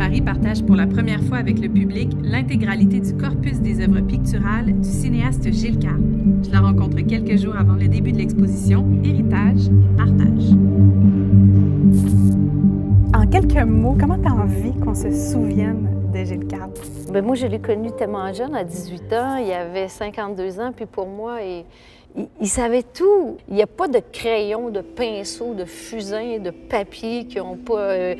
Marie partage pour la première fois avec le public l'intégralité du corpus des œuvres picturales du cinéaste Gilles Carle. Je la rencontre quelques jours avant le début de l'exposition Héritage et partage. En quelques mots, comment tu as envie qu'on se souvienne de Gilles Carle? Bien, moi, je l'ai connu tellement jeune, à 18 ans. Il avait 52 ans, puis pour moi, il savait tout. Il n'y a pas de crayon, de pinceau, de fusain, de papier qui n'ont pas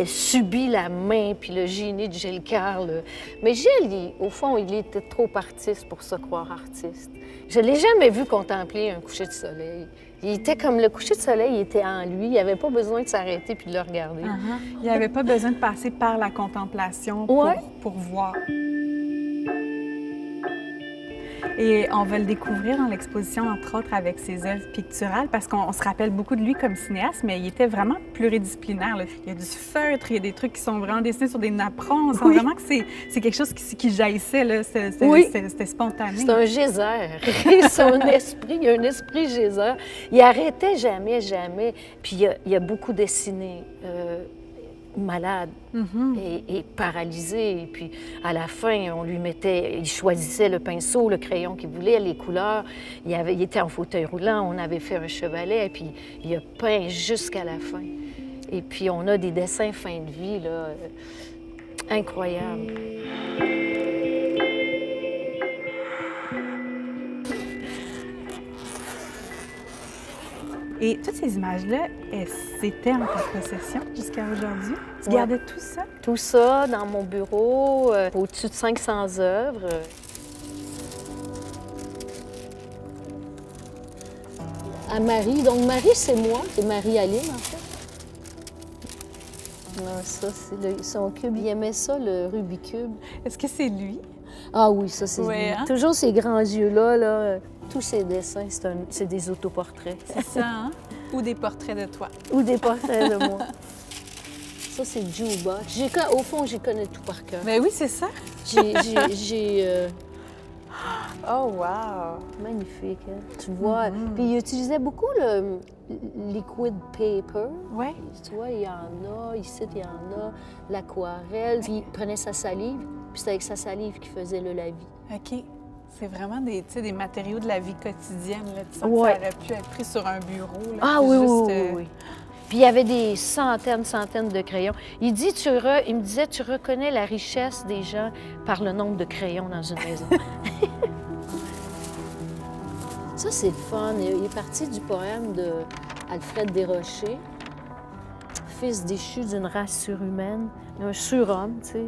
subi la main puis le génie de Gilles Carle. Mais Gilles, au fond, il était trop artiste pour se croire artiste. Je ne l'ai jamais vu contempler un coucher de soleil. Il était comme le coucher de soleil, il était en lui. Il n'avait pas besoin de s'arrêter puis de le regarder. Il n'avait pas besoin de passer par la contemplation pour voir. Et on va le découvrir dans l'exposition, entre autres, avec ses œuvres picturales, parce qu'on se rappelle beaucoup de lui comme cinéaste, mais il était vraiment pluridisciplinaire, là. Il y a du feutre, il y a des trucs qui sont vraiment dessinés sur des napperons. On sent vraiment que c'est quelque chose qui jaillissait, là. C'était spontané. C'est un geyser. Son esprit, il y a un esprit geyser. Il arrêtait jamais, jamais. Puis il a beaucoup dessiné. Malade et paralysé. Et puis, à la fin, on lui mettait... Il choisissait le pinceau, le crayon qu'il voulait, les couleurs. Il était en fauteuil roulant, on avait fait un chevalet, et puis il a peint jusqu'à la fin. Et puis, on a des dessins fin de vie, là, incroyables. Et toutes ces images-là, c'était en ta possession jusqu'à aujourd'hui? Tu gardais tout ça? Tout ça dans mon bureau, au-dessus de 500 œuvres. À Marie, donc Marie, c'est moi, c'est Marie-Aline, en fait. Ah, ça, c'est son cube. Il aimait ça, le Rubik's Cube. Est-ce que c'est lui? Ah oui, ça, c'est lui. Hein? Toujours ces grands yeux-là, là. Tous ces dessins, c'est des autoportraits. C'est ça, hein? Ou des portraits de toi. Ou des portraits de moi. Ça, c'est Juba. Au fond, j'y connais tout par cœur. Ben oui, c'est ça. Oh, wow! Magnifique, hein? Tu vois. Puis il utilisait beaucoup le liquid paper. Oui. Tu vois, il y en a, ici, il y en a, l'aquarelle. Puis il prenait sa salive, puis c'était avec sa salive qu'il faisait le lavis. OK. C'est vraiment des matériaux de la vie quotidienne. Là. Tu sens que ça aurait pu être pris sur un bureau. Là, ah oui, oui. Puis il y avait des centaines de crayons. Il me disait, tu reconnais la richesse des gens par le nombre de crayons dans une maison. Ça, c'est le fun. Il est parti du poème d'Alfred Desrochers, fils déchu d'une race surhumaine, un surhomme, tu sais.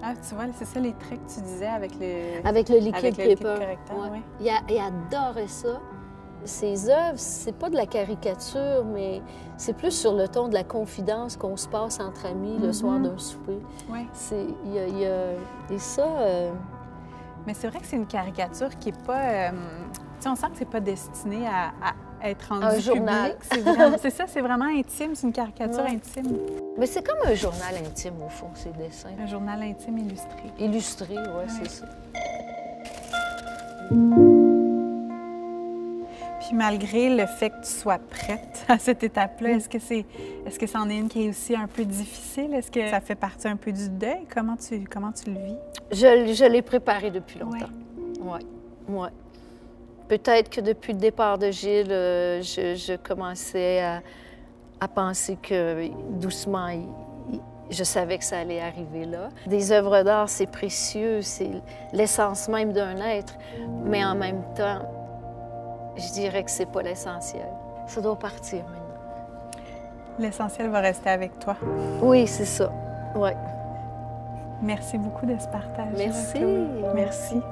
Ah, tu vois, c'est ça les traits que tu disais avec le... Avec le liquid paper. Correcteur, ouais. Il adorait ça. Ses œuvres, c'est pas de la caricature, mais c'est plus sur le ton de la confidence qu'on se passe entre amis le soir d'un souper. Oui. Et ça... Mais c'est vrai que c'est une caricature qui est pas... tu sais, on sent que c'est pas destiné à être rendu un journal. C'est ça, c'est vraiment intime, c'est une caricature intime. Mais c'est comme un journal intime, au fond, ces dessins. Un journal intime illustré. Illustré, oui, c'est ça. Puis malgré le fait que tu sois prête à cette étape-là, est-ce que c'en est une qui est aussi un peu difficile? Est-ce que ça fait partie un peu du deuil? Comment tu le vis? Je l'ai préparé depuis longtemps. Oui. Peut-être que depuis le départ de Gilles, je commençais à penser que doucement, je savais que ça allait arriver là. Des œuvres d'art, c'est précieux, c'est l'essence même d'un être, mais en même temps, je dirais que c'est pas l'essentiel. Ça doit partir maintenant. L'essentiel va rester avec toi. Oui, c'est ça. Oui. Merci beaucoup de ce partage. Merci. Merci.